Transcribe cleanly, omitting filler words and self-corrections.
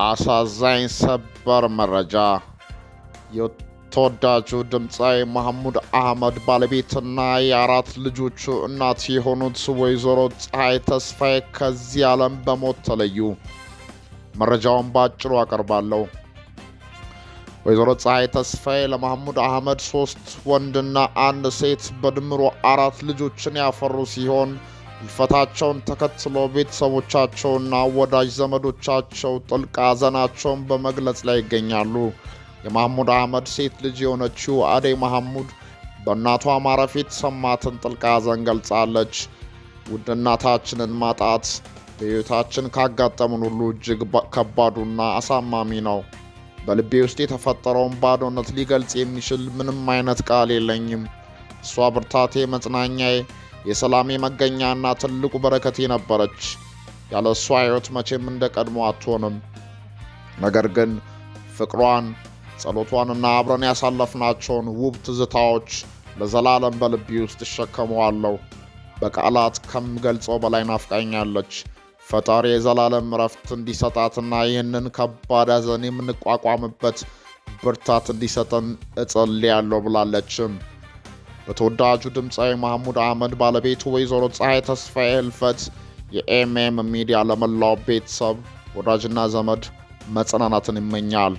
አሳዛኝ ሰበር መረጃ የተወዳጁ ድምፃዊ መሐሙድ አህመድ ባለቤትና የአራት ልጆቹ እናት የሆኑት ወይዘሮ ፀሐይ ተስፋዬ ከዚህ ዓለም በሞት ተለዩ። መረጃውን ባጭሩ አቀርባለሁ። ወይዘሮ ፀሐይ ተስፋዬ ለመሐሙድ አህመድ 3 ወንድና 1 ሴት በድምሩ 4 ልጆችን ያፈሩ ሲሆን ሕልፈታቸውን ተከትሎ ቤተሰቦቻቸውና ወዳጅ ዘመዶቻቸው ጥልቅ ሐዘናቸውን በመግለጽ ላይ ይገኛሉ። የመሐሙድ አህመድ ሴት ልጅ የሆነችው አደይ መሐሙድ በእናቷ ማረፍ የተሰማትን ጥልቅ ሐዘን ገልጻለች። ውድ እናታችንን ማጣት በሕይወታችን ካጋጠሙን ሁሉ እጅግ ከባዱና አሳማሚ ነው። በልቤ ውስጥ የተፈጠረውን ባዶነት ሊገልጽ የሚችል ምንም አይነት ቃል የለኝም። እሷ ብርታቴ፣ መጽናኛዬ፣ የሰላሜ መገኛና ትልቁ በረከቴ ነበረች። ያለ እሷ ሕይወት መቼም እንደ ቀድሞ አትሆንም። ነገር ግን ፍቅሯን፣ ጸሎቷንና አብረን ያሳለፍናቸውን ውብ ትዝታዎች ለዘላለም በልቤ ውስጥ እሸከመዋለሁ። በቃላት ከምገልጸው በላይ ናፍቃኛለች። ፈጣሪ የዘላለም እረፍት እንዲሰጣትና ይህንን ከባድ ሐዘን የምንቋቋምበት ብርታት እንዲሰጠን እጸልያለሁ ብላለችም። በተወዳጁ ድምፃዊ መሐሙድ አህመድ ባለቤቱ ወይዘሮ ፀሐይ ተስፋዬ ሕልፈት የኤምኤም ሚዲያ ለመላው ቤተሰብ፣ ወዳጅና ዘመድ መጽናናትን ይመኛል።